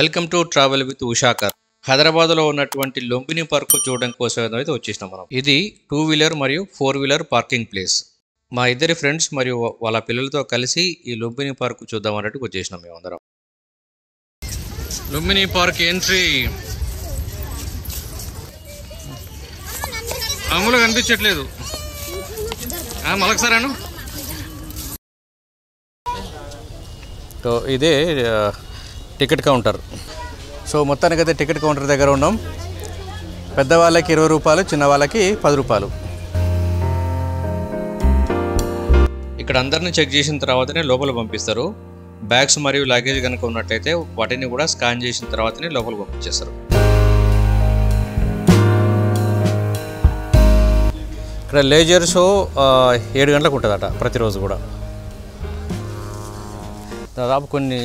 Welcome to travel with Ushakar. హైదరాబాద్లో ఉన్నటువంటి Lumbini park చూడడం కోసం అయితే వచ్చేసినాం మనం. ఇది 2 వీలర్ మరియు 4 వీలర్ పార్కింగ్ ప్లేస్. మా ఇద్దరి ఫ్రెండ్స్ మరియు వాళ్ళ పిల్లలతో కలిసి ఈ లుంబిని పార్క్ చూద్దాం అన్నట్టు వచ్చేసినాం మేము అందరం. Lumbini park entry. అమ్ములు కనిపించట్లేదు, మలొకసారాను. సో ఇదే టికెట్ కౌంటర్. సో మొత్తానికైతే టికెట్ కౌంటర్ దగ్గర ఉన్నాం. పెద్దవాళ్ళకి 20 రూపాయలు, చిన్నవాళ్ళకి 10 రూపాయలు. ఇక్కడ అందరిని చెక్ చేసిన తర్వాతనే లోపల పంపిస్తారు. బ్యాగ్స్ మరియు లగేజ్ కనుక ఉన్నట్లయితే వాటిని కూడా స్కాన్ చేసిన తర్వాతనే లోపల పంపించేస్తారు. ఇక్కడ లేజర్ షో 7 గంటలకు ఉంటుందట ప్రతిరోజు కూడా. దాదాపు కొన్ని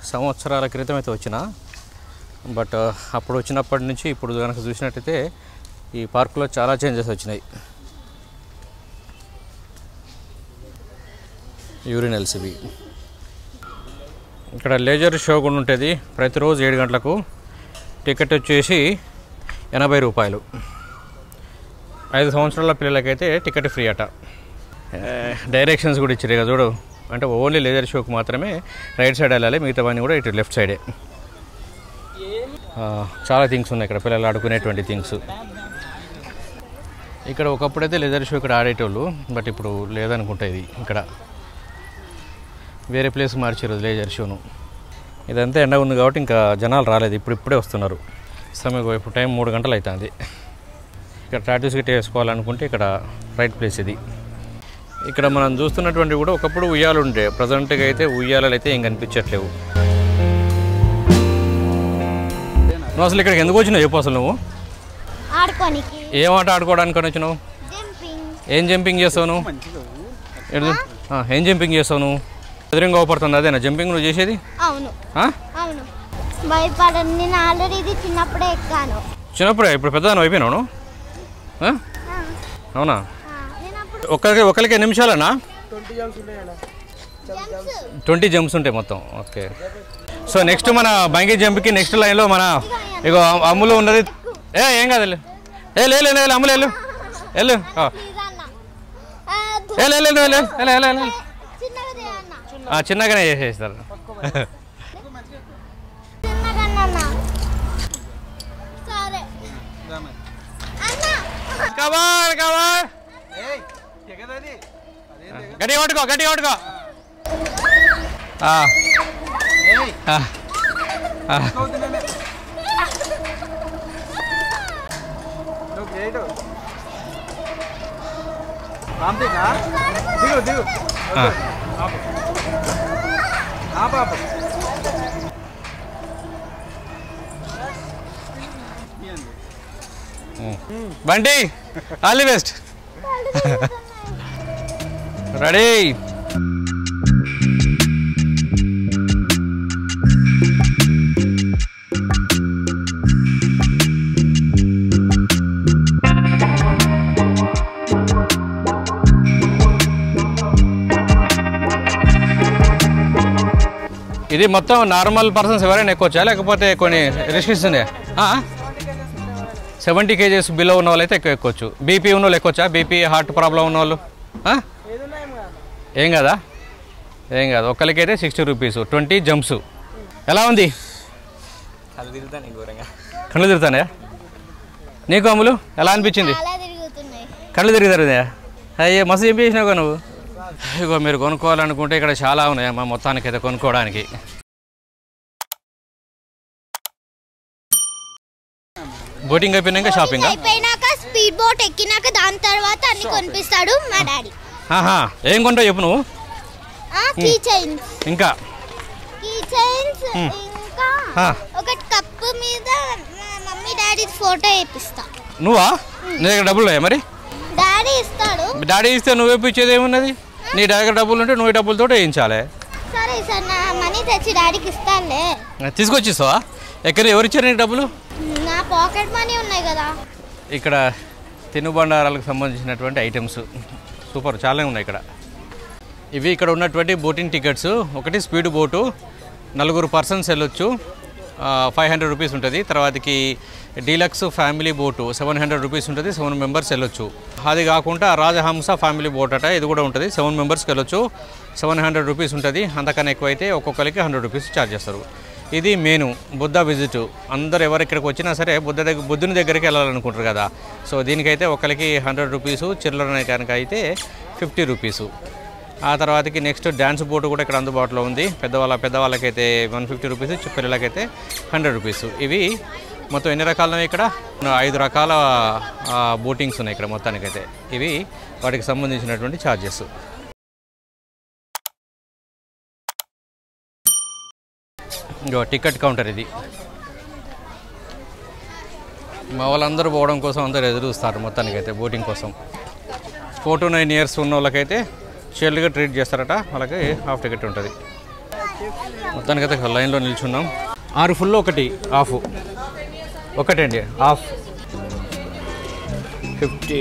సంవత్సరాల క్రితం అయితే వచ్చిన, బట్ అప్పుడు వచ్చినప్పటి నుంచి ఇప్పుడు కనుక చూసినట్టయితే ఈ పార్కులో చాలా చేంజెస్ వచ్చినాయి. యూరినల్స్ ఇవి. ఇక్కడ లేజర్ షో కూడా ఉంటుంది ప్రతిరోజు 7 గంటలకు. టికెట్ వచ్చేసి 80 రూపాయలు. 5 సంవత్సరాల పిల్లలకైతే టికెట్ ఫ్రీ అట. డైరెక్షన్స్ కూడా ఇచ్చారు కదా చూడు. అంటే ఓన్లీ లేజర్ షోకి మాత్రమే రైట్ సైడ్ వెళ్ళాలి, మిగతావన్నీ కూడా ఇటు లెఫ్ట్ సైడే. చాలా థింగ్స్ ఉన్నాయి ఇక్కడ, పిల్లలు ఆడుకునేటువంటి థింగ్స్. ఇక్కడ ఒకప్పుడైతే లేజర్ షో ఇక్కడ ఆడేటోళ్ళు, బట్ ఇప్పుడు లేదనుకుంటా. ఇది ఇక్కడ వేరే ప్లేస్ మార్చారు లేజర్ షోను. ఇదంతా ఎండ ఉంది కాబట్టి ఇంకా జనాలు రాలేదు, ఇప్పుడే వస్తున్నారు. సమయం ఇప్పుడు టైం 3 గంటలు అవుతుంది. ఇక్కడ టాటూస్ గిట్ట వేసుకోవాలనుకుంటే ఇక్కడ రైట్ ప్లేస్ ఇది. ఇక్కడ మనం చూస్తున్నటువంటి కూడా ఒకప్పుడు ఉయ్యాలు ఉండే, ప్రజెంట్గా అయితే ఉయ్యాలలు అయితే ఏం కనిపించట్లేవు. నువ్వు అసలు ఇక్కడికి ఎందుకు వచ్చినావు చెప్పు అసలు? నువ్వు ఏం ఆట ఆడుకోవడానికి వచ్చినావు? ఏం జంపింగ్ చేస్తావు నువ్వు? ఏం జంపింగ్ చేస్తావు నువ్వు? ఎదురుగా అవపడుతుంది అదేనా జంపింగ్ నువ్వు చేసేది? చిన్నప్పుడే. ఇప్పుడు పెద్ద అయిపోయినావు? అవునా? ఒకరికి ఎన్ని నిమిషాలనా? 20 జంప్స్ ఉంటాయి మొత్తం. ఓకే. సో నెక్స్ట్ మన బంగీ జంప్కి నెక్స్ట్ లైన్లో మన ఇగో అమ్ములు ఉన్నది. ఏం కాదు, లేదు అమ్ములు వెళ్ళు చిన్నగానే చేసేస్తారు. గట్టి కొట్టుకో. Bunty all the best. Ready? ఇది మొత్తం నార్మల్ పర్సన్స్ ఎవరైనా ఎక్కొచ్చా, లేకపోతే కొన్ని రిస్ట్రిక్షన్స్ ఉన్నాయా? 70 kgs బిలో ఉన్న వాళ్ళు అయితే ఎక్కొచ్చు. బీపీ ఉన్న వాళ్ళు ఎక్కొచ్చా? బీపీ హార్ట్ ప్రాబ్లం ఉన్న వాళ్ళు ఏం కదా? ఏం కాదు. ఒక్కరికైతే 60 రూపీస్, 20 జంప్స్. ఎలా ఉంది? కళ్ళు తిరుగుతానే నీకు అమ్ములు? ఎలా అనిపించింది? కళ్ళు తిరుగుతారు. అయ్యే మస్తు ఏం చేసినావు నువ్వు. ఇగో మీరు కొనుక్కోవాలనుకుంటే ఇక్కడ చాలా ఉన్నాయమ్మా మొత్తానికి అయితే కొనుక్కోవడానికి. బోటింగ్ అయిపోయినాక షాపింగ్ అయిపోయినాక స్పీడ్ బోట్ ఎక్కినాక దాని తర్వాత అన్ని కొనిపిస్తాడు మా డాడీ. ఏం కొంటావు చెప్పు నువ్వు? కీ చైన్స్, ఇంకా కీ చైన్స్, ఇంకా ఒక కప్ మీద మా మమ్మీ డాడీ ఫోటో వేపిస్తా. నువ్వా? నీ దగ్గర డబ్బులు లేవా మరి? డాడీ ఇస్తాడు. డాడీ ఇస్తే నువ్వు వేపించేది ఏమున్నది? నీ దగ్గర డబ్బులు ఉంటే నువ్వు డబ్బులతో వేయించాలి. సరే సార్, నా మనీ తెచ్చి డాడీకి ఇస్తానులే. తీసుకొచ్చిస్తావా? ఎక్కడ ఎవరిచ్చారు నీకు డబ్బులు? నా పాకెట్ మనీ ఉన్నాయి కదా. ఇక్కడ తినుబండారాలకు సంబంధించినటువంటి ఐటమ్స్ సూపర్ చాలా ఉన్నాయి ఇక్కడ. ఇవి ఇక్కడ ఉన్నటువంటి బోటింగ్ టికెట్స్. ఒకటి స్పీడ్ బోటు, 4 పర్సన్స్ వెళ్ళొచ్చు. 500 రూపీస్ ఉంటుంది. తర్వాతకి డీలక్స్ ఫ్యామిలీ బోటు 700 రూపీస్ ఉంటుంది, 7 మెంబర్స్ వెళ్ళొచ్చు. అది కాకుండా రాజహంస ఫ్యామిలీ బోట్ అట, ఇది కూడా ఉంటుంది, 7 మెంబర్స్కి వెళ్ళొచ్చు, 700 రూపీస్ ఉంటుంది. అంతకన్నా ఎక్కువ అయితే ఒక్కొక్కరికి 100 రూపీస్ ఛార్జ్ చేస్తారు. ఇది మెయిన్ బుద్ధ విజిట్. అందరు ఎవరు ఇక్కడికి వచ్చినా సరే బుద్ధుని దగ్గరికి వెళ్ళాలనుకుంటారు కదా, సో దీనికైతే ఒకరికి 100 రూపీసు, చిల్లర కనుక అయితే 50 రూపీసు. ఆ తర్వాతకి నెక్స్ట్ డ్యాన్స్ బోటు కూడా ఇక్కడ అందుబాటులో ఉంది. పెద్దవాళ్ళకైతే 150 రూపీస్, పిల్లలకైతే 100 రూపీస్. ఇవి మొత్తం ఎన్ని రకాలున్నాయి ఇక్కడ? 5 రకాల బోటింగ్స్ ఉన్నాయి ఇక్కడ మొత్తానికైతే. ఇవి వాటికి సంబంధించినటువంటి ఛార్జెస్. ఇంకో టికెట్ కౌంటర్ ఇది. మా వాళ్ళందరూ పోవడం కోసం అందరూ ఎదురు చూస్తారు మొత్తానికైతే బోటింగ్ కోసం. 4 to 9 years ఉన్న వాళ్ళకైతే షేర్లుగా ట్రీట్ చేస్తారట, వాళ్ళకి హాఫ్ టికెట్ ఉంటుంది. మొత్తానికైతే లైన్లో నిల్చున్నాం. 6 ఫుల్, 1 హాఫ్. ఒకటండి హాఫ్ 50.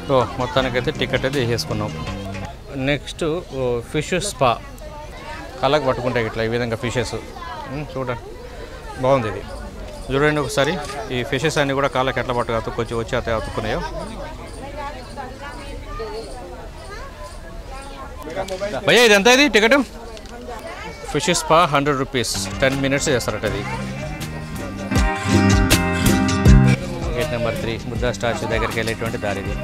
సో మొత్తానికైతే టికెట్ అయితే వేసేసుకున్నాం. Next fish spa. కళ్ళకు పట్టుకుంటాయి ఇట్లా ఈ విధంగా ఫిషెస్. చూడండి బాగుంది ఇది. చూడండి ఒకసారి ఈ ఫిషెస్ అన్నీ కూడా కాళ్ళకి ఎట్లా పట్టుకు అతుక్కొచ్చి వచ్చి అతుక్కున్నాయో. భయ్యా ఇది ఎంత ఇది ticket? Fish spa 100 rupees, 10 minutes చేస్తారట అది. గేట్ నెంబర్ 3 బుద్ధ స్టాచ్యూ దగ్గరికి వెళ్ళేటువంటి దారిది.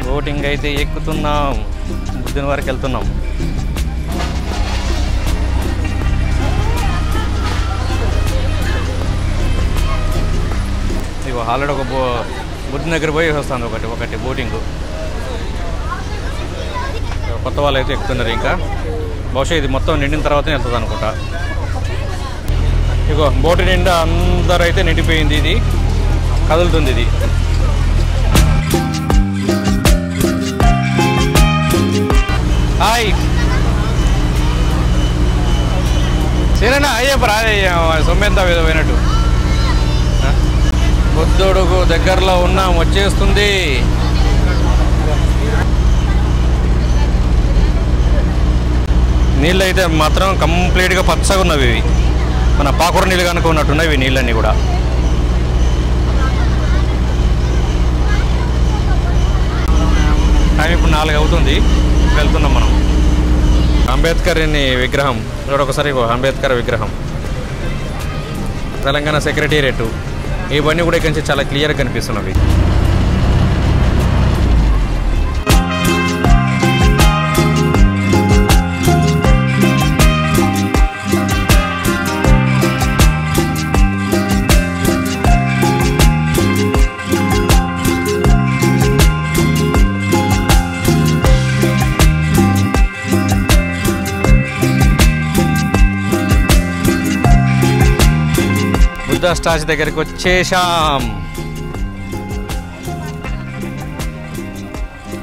బోటింగ్ అయితే ఎక్కుతున్నాం, బుద్ధుని వరకు వెళ్తున్నాం. ఇగో ఆల్రెడీ ఒక బుద్ధుని దగ్గర పోయి వస్తాను ఒకటి బోటింగ్. కొత్త వాళ్ళు అయితే ఎక్కుతున్నారు. ఇంకా బహుశా ఇది మొత్తం నిండిన తర్వాతనే వెళ్తుంది అనుకుంటా. ఇగో బోటు నిండా అందరూ అయితే నిండిపోయింది. ఇది కదులుతుంది. ఇది హాయ్ సరేనా అయ్యప్పరా సొమ్మెంతా పోయినట్టు. బుద్ధుడుకు దగ్గరలో ఉన్నాం, వచ్చేస్తుంది. నీళ్ళు అయితే మాత్రం కంప్లీట్గా పచ్చగా ఉన్నవి. ఇవి మన పాకూర నీళ్ళు కనుక ఉన్నట్టున్నాయి ఇవి నీళ్ళన్నీ కూడా. టైం ఇప్పుడు 4 అవుతుంది. వెళ్తున్నాం మనం. అంబేద్కర్ విగ్రహం ఒకసారి. అంబేద్కర్ విగ్రహం, తెలంగాణ సెక్రటేరియట్, ఇవన్నీ కూడా ఇక్కడి నుంచి చాలా క్లియర్గా కనిపిస్తున్నవి. బుద్ధ స్టాచ్యూ దగ్గరికి వచ్చేసాం.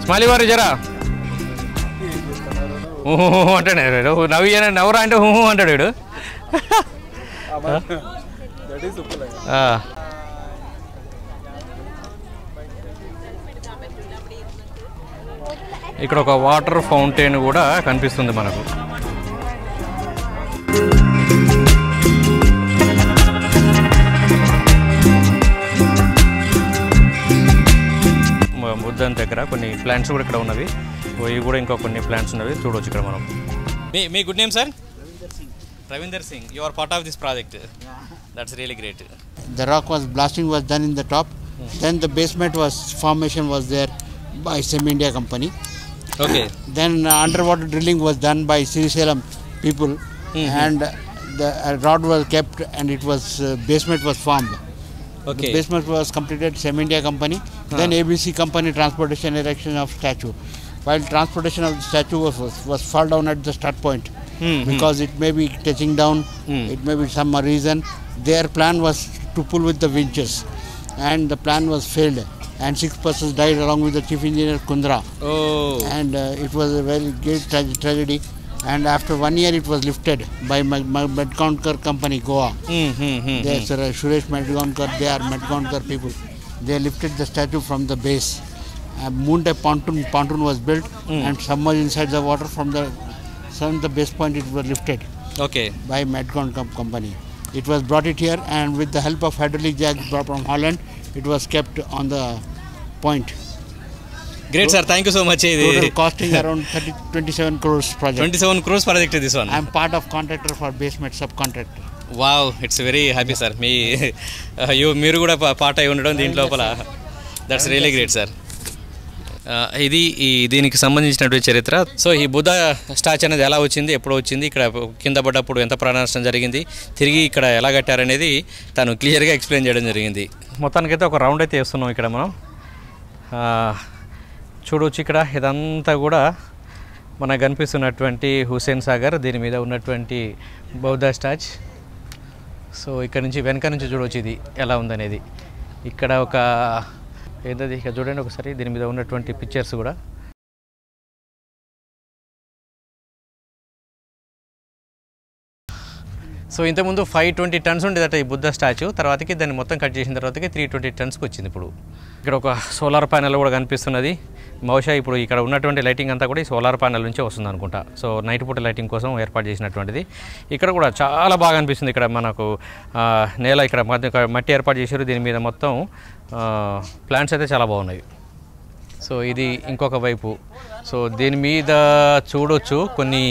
స్మైలీ వారు జరా అంటాడు. నవ్వురా అంటే అంటాడు వీడు. ఇక్కడ ఒక వాటర్ ఫౌంటైన్ కూడా కనిపిస్తుంది మనకు. బుద్ధన్ దగ్గర కొన్ని ప్లాంట్స్ కూడా ఇక్కడ ఉన్నవి. ఇవి కూడా ఇంకా కొన్ని ప్లాంట్స్ ఉన్నవి చూడవచ్చు ఇక్కడ మనం. మీ good name sir? Ravinder Singh. You are part of this project. That's really great. The rock blasting was done in the top. Then the basement formation was there by Sem India company. Okay. Then underwater drilling was done by Srisalam people, and the rod was kept, and it was basement was formed. Okay. The basement was completed Sem India company. Then ABC company transportation erection of statue. While transportation of the statue was fall down at the start point. Because it may be touching down, it may be some reason. Their plan was to pull with the winches, and the plan was failed. and 6 persons died along with the chief engineer Kundra. Oh. And it was a very great tragedy. And after 1 year, it was lifted by Medconkar company, Goa. There's Suresh Medconkar, they are Medconkar people. They lifted the statue from the base. A moon type pontoon was built and submerged inside the water from the base point. It was lifted by Medconkar company. It was brought it here, and with the help of hydraulic jack brought from Holland, it was kept on the point. Great, sir. Thank you so much. Total costing around 27 crores project. 27 crores project this one. I am part of contractor for basement subcontractor. Wow, it's very happy, sir. మీరు కూడా part అయి ఉండడం didn't లోపల. That's really great, sir. ఇది దీనికి సంబంధించినటువంటి చరిత్ర. So ఈ బుద్ధ స్టాచ్యూ అనేది ఎలా వచ్చింది, ఎప్పుడు వచ్చింది, ఇక్కడ కింద పడ్డప్పుడు ఎంత ప్రాణ నష్టం జరిగింది, తిరిగి ఇక్కడ ఎలా కట్టారనేది తను క్లియర్గా ఎక్స్ప్లెయిన్ చేయడం జరిగింది. మొత్తానికైతే ఒక రౌండ్ అయితే వేస్తున్నాం ఇక్కడ మనం. చూడవచ్చు ఇక్కడ ఇదంతా కూడా మనకు కనిపిస్తున్నటువంటి హుస్సేన్ సాగర్, దీని మీద ఉన్నటువంటి బౌద్ధ స్టాచ్యూ. సో ఇక్కడ నుంచి వెనక నుంచి చూడవచ్చు ఇది ఎలా ఉందనేది. ఇక్కడ ఒక ఏదది ఇక చూడండి ఒకసారి, దీని మీద ఉన్నటువంటి పిక్చర్స్ కూడా. సో ఇంతకుముందు 520 tons ఉండేదట ఈ బుద్ధ స్టాచ్యూ. తర్వాతకి దాన్ని మొత్తం కట్ చేసిన తర్వాతకి 320 tonsకి వచ్చింది. ఇప్పుడు ఇక్కడ ఒక సోలార్ ప్యానెల్ కూడా కనిపిస్తున్నది. బహుశా ఇప్పుడు ఇక్కడ ఉన్నటువంటి లైటింగ్ అంతా కూడా ఈ సోలార్ ప్యానెల్ నుంచే వస్తుంది అనుకుంటా. సో నైట్ పూట లైటింగ్ కోసం ఏర్పాటు చేసినటువంటిది. ఇక్కడ కూడా చాలా బాగా అనిపిస్తుంది. ఇక్కడ మనకు నేల ఇక్కడ మట్టి ఏర్పాటు చేశారు, దీని మీద మొత్తం ప్లాంట్స్ అయితే చాలా బాగున్నాయి. సో ఇది ఇంకొక వైపు. సో దీని మీద చూడొచ్చు కొన్ని,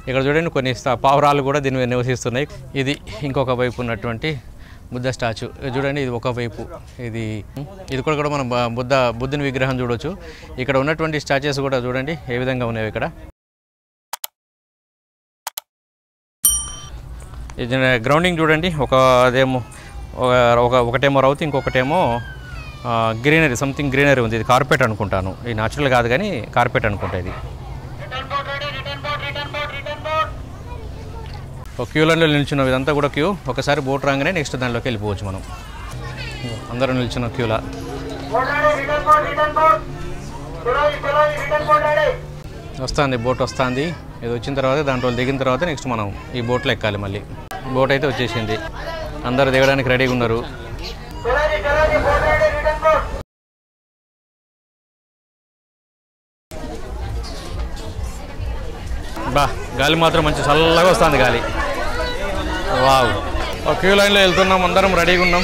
ఇక్కడ చూడండి కొన్ని పావురాలు కూడా దీని మీద నివసిస్తున్నాయి. ఇది ఇంకొక వైపు ఉన్నటువంటి బుద్ధ స్టాచ్యూ చూడండి, ఇది ఒక వైపు. ఇది కూడా మనం బుద్ధుని విగ్రహం చూడవచ్చు. ఇక్కడ ఉన్నటువంటి స్టాచ్యూస్ కూడా చూడండి ఏ విధంగా ఉన్నాయి. ఇక్కడ ఇది గ్రౌండింగ్ చూడండి, ఒకటేమో రౌత్, ఇంకొకటేమో గ్రీనరీ, సంథింగ్ గ్రీనరీ ఉంది. ఇది కార్పెట్ అనుకుంటాను, ఇది న్యాచురల్ కాదు కానీ కార్పెట్ అనుకుంటా. ఇది క్యూ లైన్లో నిల్చున్నాం, ఇదంతా కూడా క్యూ. ఒకసారి బోట్ రాగానే నెక్స్ట్ దానిలోకి వెళ్ళిపోవచ్చు మనం. అందరూ నిల్చున్న క్యూలా. వస్తుంది బోట్ వస్తుంది. ఇది వచ్చిన తర్వాత దాంట్లో దిగిన తర్వాత నెక్స్ట్ మనం ఈ బోట్లో ఎక్కాలి. మళ్ళీ బోట్ అయితే వచ్చేసింది, అందరూ దిగడానికి రెడీగా ఉన్నారు. బా గాలి మాత్రం మంచి చల్లగా వస్తుంది గాలి. వావ్, ఒక క్యూ లైన్లో వెళ్తున్నాం, అందరం రెడీగా ఉన్నాం.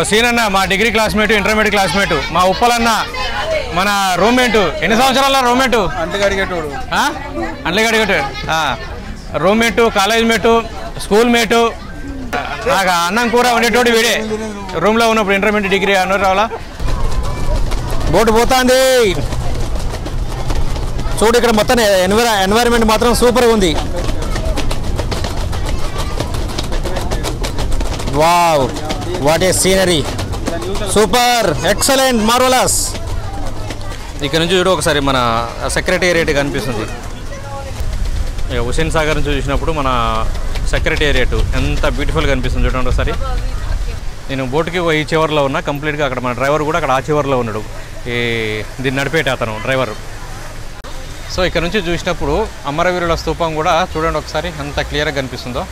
సీన్ అన్న మా డిగ్రీ క్లాస్మేట్, ఇంటర్మీడియట్ క్లాస్మేట్, మా ఉప్పలన్న మన రూమ్మేటు. ఎన్ని సంవత్సరాల రూమ్మేటు? అంటగడిగేటోడు, roommate, college mate, school mate. నాకు అన్నం కూర ఉండేటోడు వీడే రూమ్లో ఉన్నప్పుడు, ఇంటర్మీడియట్ డిగ్రీ అన్నారు రావాలా. బోటు పోతుంది చూడు. ఇక్కడ మొత్తం ఎన్వైరన్మెంట్ మాత్రం సూపర్గా ఉంది. Wow, what a scenery, super, excellent, marvellous. ఇక్కడ నుంచి చూడు ఒకసారి మన సెక్రటేరియట్ కనిపిస్తుంది. హుస్సేన్ సాగర్ నుంచి చూసినప్పుడు మన సెక్రటేరియట్ ఎంత బ్యూటిఫుల్గా కనిపిస్తుంది చూడండి ఒకసారి. నేను బోటుకి ఈ చివరిలో ఉన్నా కంప్లీట్గా, అక్కడ మన డ్రైవర్ కూడా అక్కడ ఆ చివరిలో ఉన్నాడు, దీన్ని నడిపేట అతను డ్రైవర్. సో ఇక్కడ నుంచి చూసినప్పుడు అమరవీరుల స్తూపం కూడా చూడండి ఒకసారి ఎంత క్లియర్గా కనిపిస్తుందో.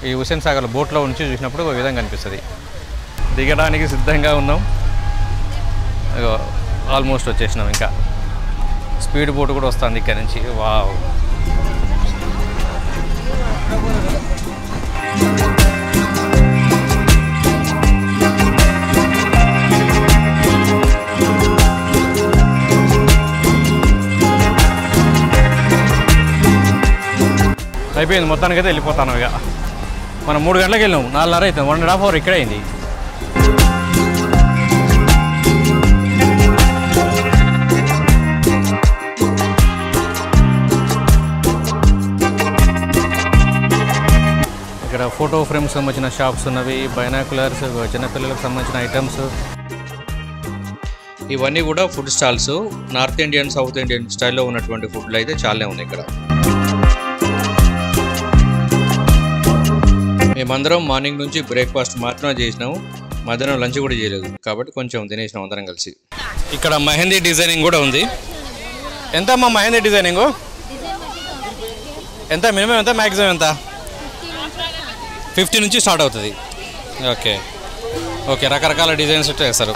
ఈ హుస్సేన్ సాగర్ బోట్లో నుంచి చూసినప్పుడు ఒక విధంగా కనిపిస్తుంది. దిగడానికి సిద్ధంగా ఉన్నాం, ఆల్మోస్ట్ వచ్చేసినాం. ఇంకా స్పీడ్ బోట్ కూడా వస్తుంది ఇక్కడ నుంచి. వావ్, అయిపోయింది మొత్తానికైతే వెళ్ళిపోతాను. ఇక మనం 3 గంటలకు వెళ్ళాము, 4:30 అవుతుంది, 1.5 hour ఇక్కడే అయింది. ఇక్కడ ఫోటో ఫ్రేమ్స్ సంబంధించిన షాప్స్ ఉన్నవి, బైనాకులర్స్, చిన్నపిల్లలకు సంబంధించిన ఐటమ్స్. ఇవన్నీ కూడా food stalls. North Indian, south Indian స్టైల్లో ఉన్నటువంటి ఫుడ్లు అయితే చాలానే ఉన్నాయి ఇక్కడ. మేమందరం మార్నింగ్ నుంచి బ్రేక్ఫాస్ట్ మాత్రమే చేసినాము, మధ్యాహ్నం లంచ్ కూడా చేయలేదు, కాబట్టి కొంచెం తినేసినాం అందరం కలిసి. ఇక్కడ మెహందీ డిజైనింగ్ కూడా ఉంది. ఎంత అమ్మా మెహందీ డిజైనింగ్? ఎంత మినిమం, ఎంత మ్యాక్సిమం ఎంత? 50 నుంచి స్టార్ట్ అవుతుంది. ఓకే ఓకే, రకరకాల డిజైన్స్ వేస్తారు.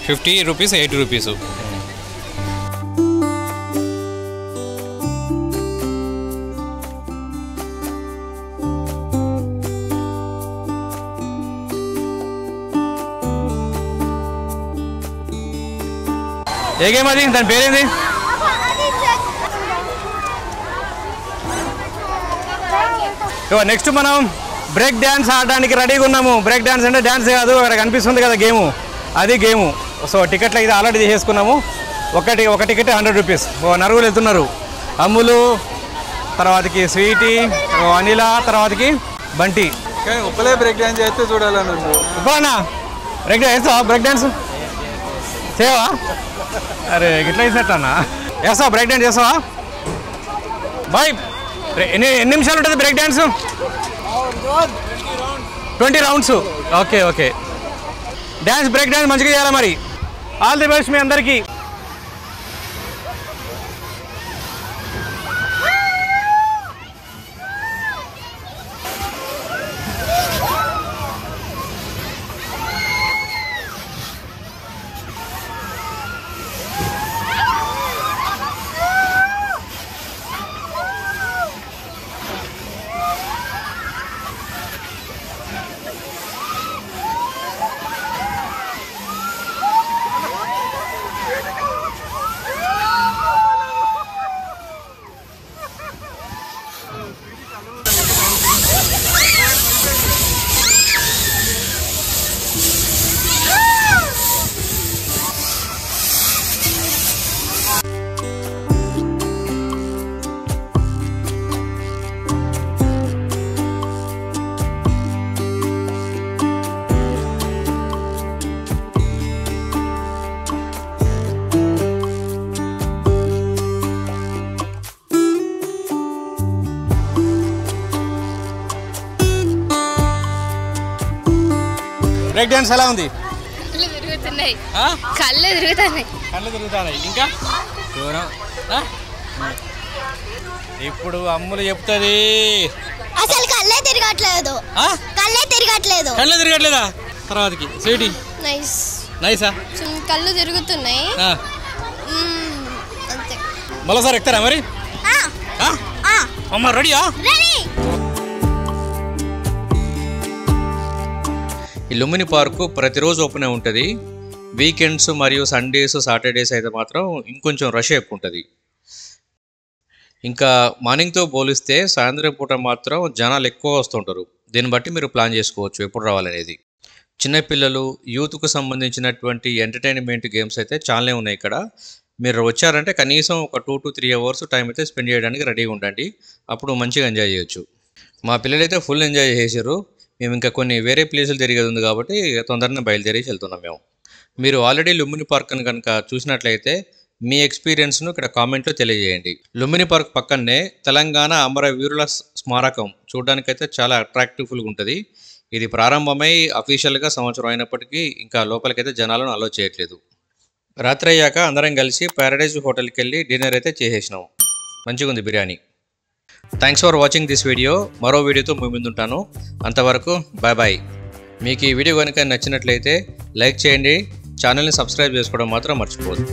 50 రూపీస్, 80 రూపీస్. ఏ గేమ్ అది? దాని పేరేంది? నెక్స్ట్ మనం బ్రేక్ డ్యాన్స్ ఆడడానికి రెడీగా ఉన్నాము. బ్రేక్ డ్యాన్స్ అంటే డ్యాన్స్ కాదు, అక్కడ కనిపిస్తుంది కదా గేము, అది గేము. సో టికెట్లు అయితే ఆల్రెడీ తీసేసుకున్నాము. ఒక టికెట్ 100 రూపీస్. నలుగురు వెళ్తున్నారు. అమ్ములు, తర్వాతకి స్వీటీ, అనిల, తర్వాతకి బంటి. ఒక్కలే బ్రేక్ డ్యాన్స్ చేస్తే చూడాలని ఒక్కనా బ్రేక్ డ్యాన్స్ వేస్తావా? బ్రేక్ డ్యాన్స్ చేయవా? అరే ఇట్లా వేసినట్టన్నా వేస్తావా? బ్రేక్ డ్యాన్స్ చేస్తావా బాయ్? ఎన్ని నిమిషాలు ఉంటుంది break dance? 20 rounds. Okay okay, dance break dance మంచిగా చేయాలి మరి. ఆల్ ది బెస్ట్ మీ అందరికీ. బ్రేక్ డ్యాన్స్ ఎలా ఉంది? కళ్ళు తిరుగుతున్నాయి. ఇంకా ఇప్పుడు అమ్ములు చెప్తుంది అసలు కళ్ళే తిరగట్లేదు. కళ్ళే తిరగట్లేదా? తర్వాతకి స్వీటీ నైస్ నైసా? కళ్ళు తిరుగుతున్నాయి అంతే. మరోసారి ఎక్కుతారా మరి? అమ్మ రెడీయా? ఈ లుంబిని పార్కు ప్రతిరోజు ఓపెన్ ఉంటుంది. వీకెండ్స్ మరియు సండేస్, సాటర్డేస్ అయితే మాత్రం ఇంకొంచెం రష్ ఎక్కువ ఉంటుంది. ఇంకా మార్నింగ్తో పోలిస్తే సాయంత్రం పూట మాత్రం జనాలు ఎక్కువ వస్తుంటారు. దీన్ని బట్టి మీరు ప్లాన్ చేసుకోవచ్చు ఎప్పుడు రావాలనేది. చిన్నపిల్లలు, యూత్కు సంబంధించినటువంటి ఎంటర్టైన్మెంట్ గేమ్స్ అయితే చాలానే ఉన్నాయి ఇక్కడ. మీరు వచ్చారంటే కనీసం ఒక 2 to 3 అవర్స్ టైం అయితే స్పెండ్ చేయడానికి రెడీగా ఉండండి. అప్పుడు మంచిగా ఎంజాయ్ చేయొచ్చు. మా పిల్లలైతే ఫుల్ ఎంజాయ్ చేశారు. మేము ఇంకా కొన్ని వేరే ప్లేసులు తిరిగేది ఉంది కాబట్టి తొందరగా బయలుదేరేసి వెళ్తున్నాం మేము. మీరు ఆల్రెడీ లుంబిని పార్క్ని కనుక చూసినట్లయితే మీ ఎక్స్పీరియన్స్ను ఇక్కడ కామెంట్లో తెలియజేయండి. లుంబిని పార్క్ పక్కనే తెలంగాణ అమరవీరుల స్మారకం చూడడానికైతే చాలా అట్రాక్టివ్ఫుల్గా ఉంటుంది. ఇది ప్రారంభమై అఫీషియల్గా సంవత్సరం అయినప్పటికీ ఇంకా లోపలికైతే జనాలను అలో చేయట్లేదు. రాత్రి అయ్యాక అందరం కలిసి ప్యారడైజ్ హోటల్కి వెళ్ళి డిన్నర్ అయితే చేసేసినాం. మంచిగా ఉంది biryani. Thanks for watching this video. మరో వీడియోతో మీ ముందుంటాను. అంతవరకు బాయ్ బాయ్. మీకు ఈ వీడియో కనుక నచ్చినట్లయితే లైక్ చేయండి. ఛానల్ని సబ్స్క్రైబ్ చేసుకోవడం మాత్రం మర్చిపోవద్దు.